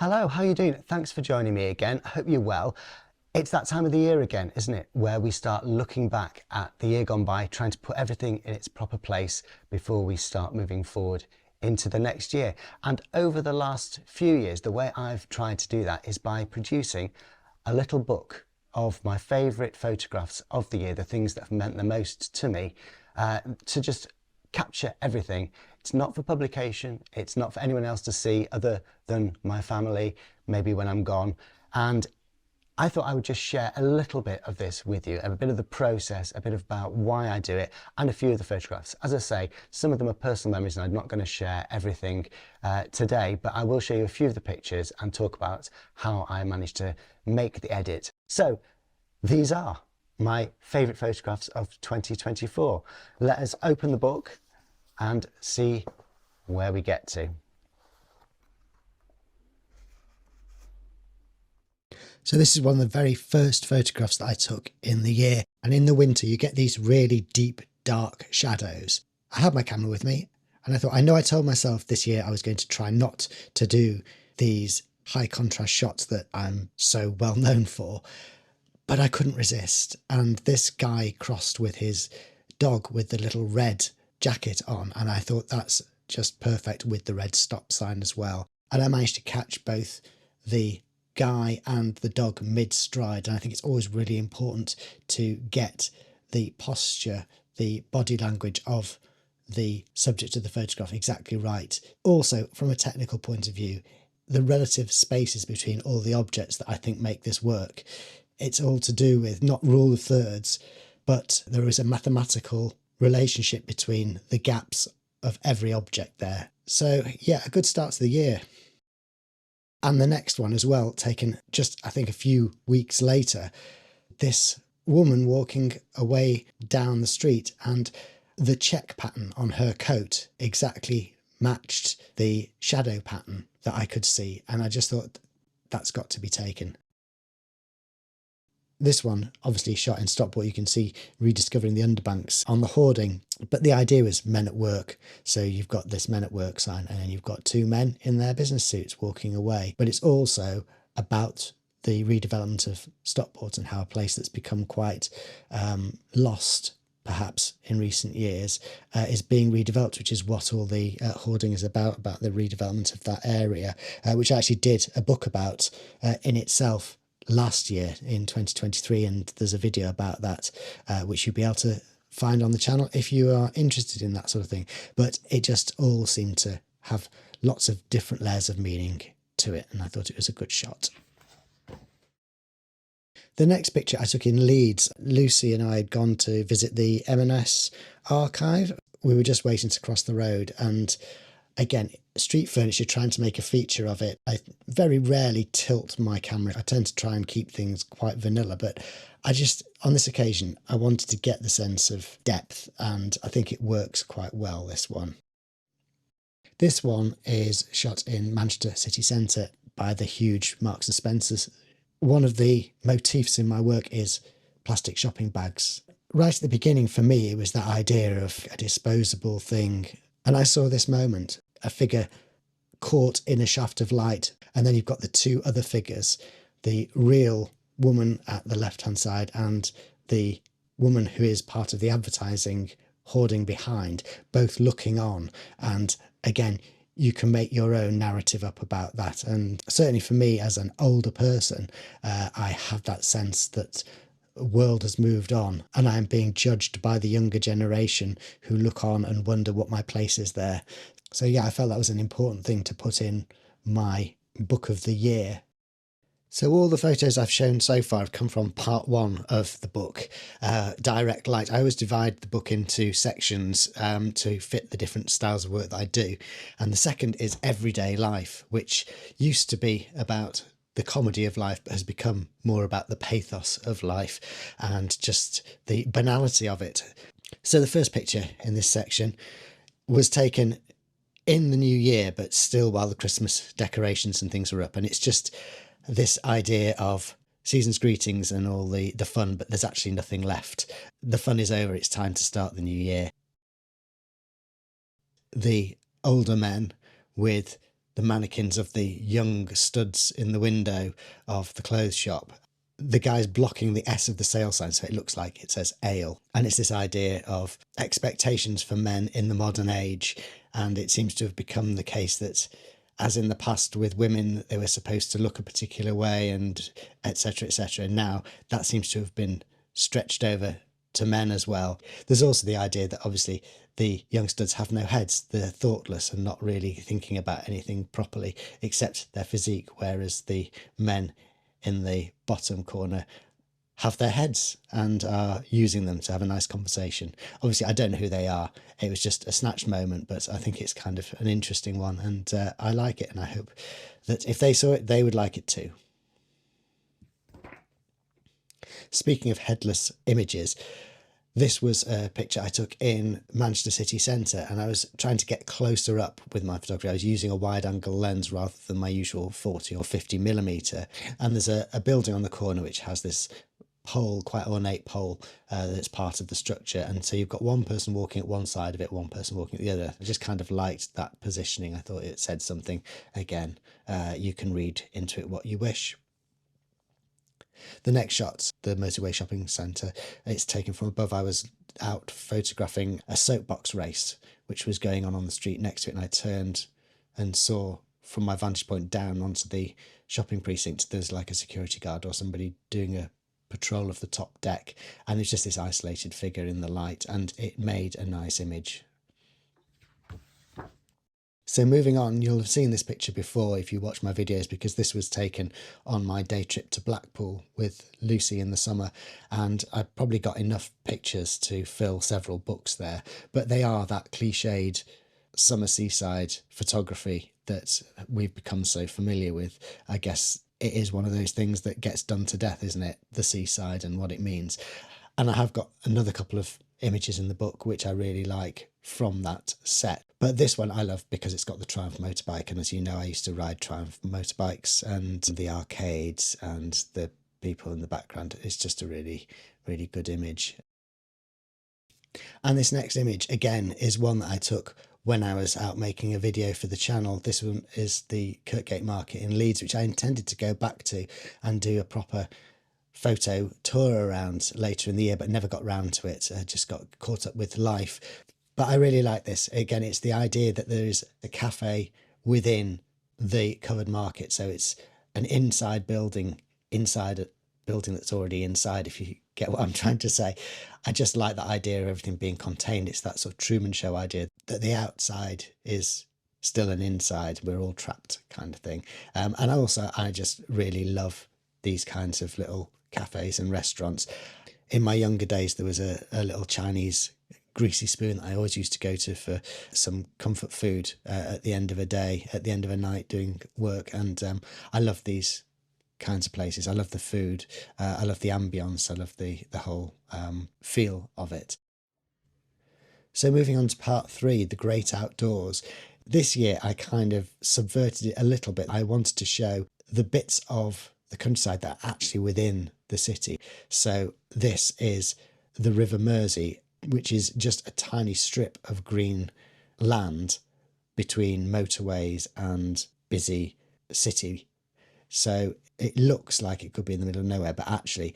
Hello, how are you doing? Thanks for joining me again. I hope you're well. It's that time of the year again, isn't it? Where we start looking back at the year gone by, trying to put everything in its proper place before we start moving forward into the next year. And over the last few years, the way I've tried to do that is by producing a little book of my favourite photographs of the year, the things that have meant the most to me, to just capture everything. It's not for publication, it's not for anyone else to see other than my family, maybe when I'm gone. And I thought I would just share a little bit of this with you, a bit of the process, a bit about why I do it, and a few of the photographs. As I say, some of them are personal memories and I'm not going to share everything today, but I will show you a few of the pictures and talk about how I managed to make the edit. So these are my favourite photographs of 2024. Let us open the book and see where we get to. So this is one of the very first photographs that I took in the year, and in the winter you get these really deep dark shadows. I had my camera with me and I thought, I told myself this year I was going to try not to do these high contrast shots that I'm so well known for, but I couldn't resist. And this guy crossed with his dog with the little red jacket on, and I thought that's just perfect with the red stop sign as well. And I managed to catch both the guy and the dog mid-stride, and I think it's always really important to get the posture, the body language of the subject of the photograph exactly right. Also, from a technical point of view, the relative spaces between all the objects that I think make this work, it's all to do with not rule of thirds, but there is a mathematical relationship between the gaps of every object there. So yeah, a good start to the year. And the next one as well, taken just I think a few weeks later, this woman walking away down the street, and the check pattern on her coat exactly matched the shadow pattern that I could see, and I just thought that's got to be taken. This one obviously shot in stop, what you can see rediscovering the underbanks on the hoarding, but the idea was men at work. So you've got this men at work sign, and then you've got two men in their business suits walking away. But it's also about the redevelopment of Stockport and how a place that's become quite lost perhaps in recent years is being redeveloped, which is what all the hoarding is about the redevelopment of that area, which I actually did a book about in itself last year in 2023, and there's a video about that which you'll be able to find on the channel if you are interested in that sort of thing. But it just all seemed to have lots of different layers of meaning to it, and I thought it was a good shot. The next picture I took in Leeds. Lucy and I had gone to visit the M&S archive. We were just waiting to cross the road, and again, street furniture, trying to make a feature of it. I very rarely tilt my camera. I tend to try and keep things quite vanilla, but on this occasion, I wanted to get the sense of depth, and I think it works quite well, this one. This one is shot in Manchester city centre by the huge Marks and Spencer's. One of the motifs in my work is plastic shopping bags. Right at the beginning, for me, it was that idea of a disposable thing. And I saw this moment, a figure caught in a shaft of light, and then you've got the two other figures, the real woman at the left-hand side and the woman who is part of the advertising hoarding behind, both looking on. And again, you can make your own narrative up about that. And certainly for me, as an older person, I have that sense that the world has moved on and I'm being judged by the younger generation who look on and wonder what my place is there. So yeah, I felt that was an important thing to put in my book of the year. So all the photos I've shown so far have come from part one of the book, Direct Light. I always divide the book into sections to fit the different styles of work that I do. And the second is Everyday Life, which used to be about the comedy of life, but has become more about the pathos of life and just the banality of it. So the first picture in this section was taken in the new year, but still while the Christmas decorations and things were up. And it's just this idea of season's greetings and all the fun, but there's actually nothing left. The fun is over. It's time to start the new year. The older men with the mannequins of the young studs in the window of the clothes shop. The guy's blocking the S of the sale sign, so it looks like it says ale. And it's this idea of expectations for men in the modern age. And it seems to have become the case that, as in the past with women, they were supposed to look a particular way and etc., etc. And now that seems to have been stretched over to men as well. There's also the idea that obviously the young studs have no heads. They're thoughtless and not really thinking about anything properly except their physique, whereas the men in the bottom corner have their heads and are using them to have a nice conversation. Obviously, I don't know who they are. It was just a snatched moment, but I think it's kind of an interesting one, and I like it, and I hope that if they saw it, they would like it too. Speaking of headless images, this was a picture I took in Manchester city centre, and I was trying to get closer up with my photography. I was using a wide angle lens rather than my usual 40 or 50mm. And there's a building on the corner which has this pole, quite ornate pole, that's part of the structure. And so you've got one person walking at one side of it, one person walking at the other. I just kind of liked that positioning. I thought it said something. Again, you can read into it what you wish. The next shot's the motorway shopping centre. It's taken from above. I was out photographing a soapbox race which was going on the street next to it, and I turned and saw from my vantage point down onto the shopping precinct there's like a security guard or somebody doing a patrol of the top deck, and it's just this isolated figure in the light, and it made a nice image. So moving on, you'll have seen this picture before if you watch my videos, because this was taken on my day trip to Blackpool with Lucy in the summer, and I probably got enough pictures to fill several books there, but they are that cliched summer seaside photography that we've become so familiar with. I guess it is one of those things that gets done to death, isn't it? The seaside and what it means. And I have got another couple of images in the book which I really like from that set. But this one I love because it's got the Triumph motorbike, and as you know, I used to ride Triumph motorbikes, and the arcades and the people in the background. It's just a really, really good image. And this next image, again, is one that I took when I was out making a video for the channel. This one is the Kirkgate Market in Leeds, which I intended to go back to and do a proper photo tour around later in the year, but never got round to it. I just got caught up with life. But I really like this. Again, it's the idea that there is a cafe within the covered market. So it's an inside building, inside a building that's already inside, if you get what I'm trying to say. I just like that idea of everything being contained. It's that sort of Truman Show idea that the outside is still an inside. We're all trapped kind of thing. And I just really love these kinds of little cafes and restaurants. In my younger days, there was a little Chinese greasy spoon that I always used to go to for some comfort food at the end of a day, at the end of a night doing work. And I love these kinds of places. I love the food. I love the ambience. I love the whole feel of it. So moving on to part 3, the great outdoors. This year I kind of subverted it a little bit. I wanted to show the bits of the countryside that are actually within the city. So this is the River Mersey, which is just a tiny strip of green land between motorways and busy city. So it looks like it could be in the middle of nowhere, but actually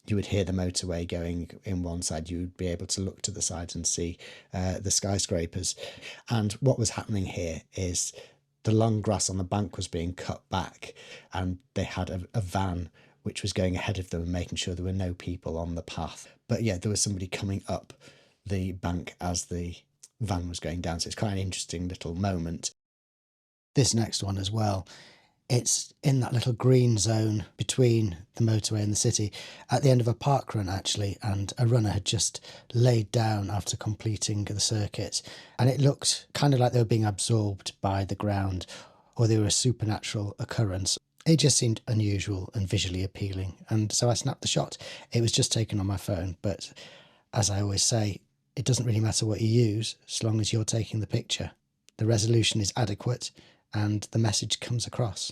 you would hear the motorway going in one side. You would be able to look to the side and see the skyscrapers. And what was happening here is the long grass on the bank was being cut back, and they had a van which was going ahead of them and making sure there were no people on the path. But yeah, there was somebody coming up the bank as the van was going down. So it's quite an interesting little moment. This next one as well, it's in that little green zone between the motorway and the city at the end of a park run actually, and a runner had just laid down after completing the circuit, and it looked kind of like they were being absorbed by the ground, or they were a supernatural occurrence. It just seemed unusual and visually appealing, and so I snapped the shot. It was just taken on my phone, but as I always say, it doesn't really matter what you use as long as you're taking the picture. The resolution is adequate and the message comes across.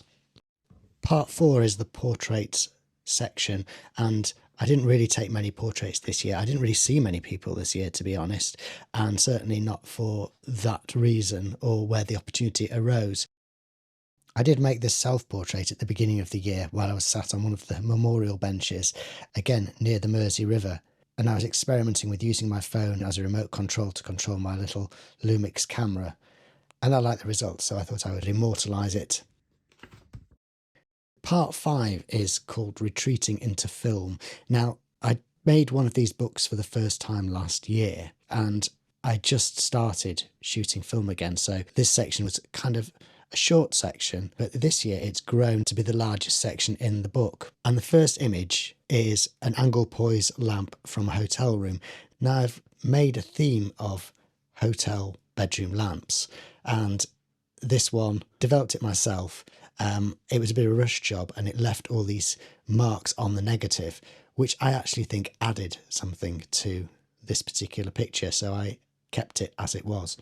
Part 4 is the portraits section, and I didn't really take many portraits this year. I didn't really see many people this year, to be honest, and certainly not for that reason or where the opportunity arose. I did make this self-portrait at the beginning of the year while I was sat on one of the memorial benches, again near the Mersey River, and I was experimenting with using my phone as a remote control to control my little Lumix camera, and I liked the results, so I thought I would immortalise it. Part 5 is called Retreating into Film. Now, I made one of these books for the first time last year, and I just started shooting film again, so this section was kind of a short section, but this year it's grown to be the largest section in the book. And the first image is an angle poise lamp from a hotel room. Now, I've made a theme of hotel bedroom lamps, and this one, developed it myself. It was a bit of a rush job, and it left all these marks on the negative, which I actually think added something to this particular picture, so I kept it as it was.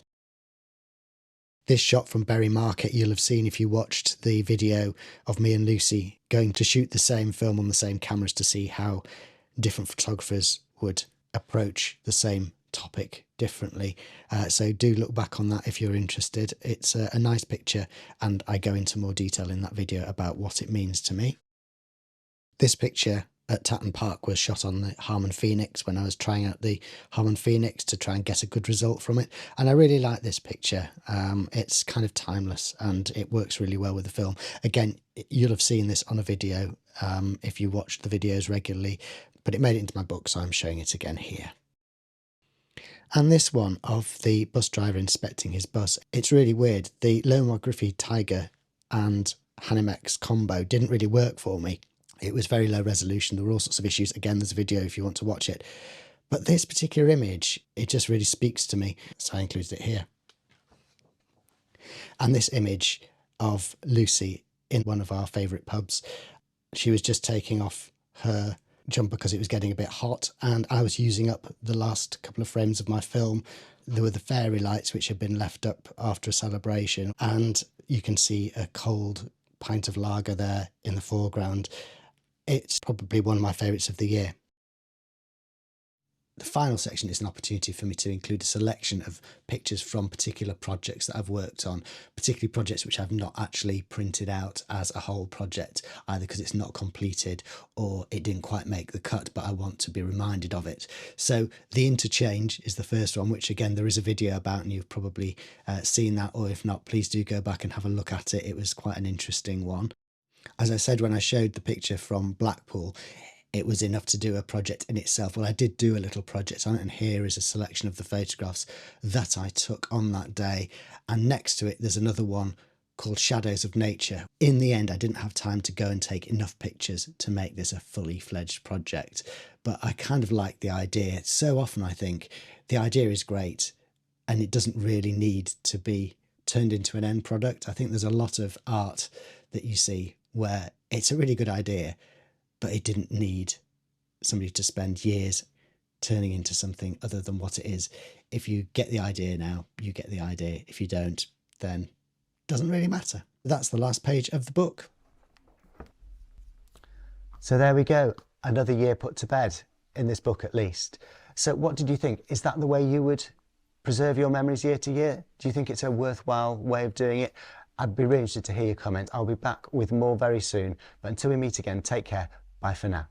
This shot from Bury Market you'll have seen if you watched the video of me and Lucy going to shoot the same film on the same cameras to see how different photographers would approach the same topic differently. So do look back on that if you're interested. It's a nice picture, and I go into more detail in that video about what it means to me. This picture at Tatton Park was shot on the Harman Phoenix when I was trying out the Harman Phoenix to try and get a good result from it, and I really like this picture. It's kind of timeless and it works really well with the film. Again, you'll have seen this on a video if you watch the videos regularly, but it made it into my book, so I'm showing it again here. And this one of the bus driver inspecting his bus, it's really weird. The lomography Tiger and Hanimex combo didn't really work for me. It was very low resolution. There were all sorts of issues. Again, there's a video if you want to watch it. But this particular image, it just really speaks to me. So I included it here. And this image of Lucy in one of our favourite pubs. She was just taking off her jumper because it was getting a bit hot, and I was using up the last couple of frames of my film. There were the fairy lights which had been left up after a celebration, and you can see a cold pint of lager there in the foreground. It's probably one of my favourites of the year. The final section is an opportunity for me to include a selection of pictures from particular projects that I've worked on, particularly projects which I've not actually printed out as a whole project, either because it's not completed or it didn't quite make the cut, but I want to be reminded of it. So The Interchange is the first one, which again there is a video about, and you've probably seen that, or if not, please do go back and have a look at it. It was quite an interesting one. As I said when I showed the picture from Blackpool, it was enough to do a project in itself. Well, I did do a little project on it, and here is a selection of the photographs that I took on that day. And next to it, there's another one called Shadows of Nature. In the end, I didn't have time to go and take enough pictures to make this a fully fledged project, but I kind of like the idea. So often I think the idea is great and it doesn't really need to be turned into an end product. I think there's a lot of art that you see where it's a really good idea, but it didn't need somebody to spend years turning into something other than what it is. If you get the idea now, you get the idea. If you don't, then it doesn't really matter. That's the last page of the book. So there we go. Another year put to bed, in this book at least. So what did you think? Is that the way you would preserve your memories year to year? Do you think it's a worthwhile way of doing it? I'd be really interested to hear your comment. I'll be back with more very soon. But until we meet again, take care. Bye for now.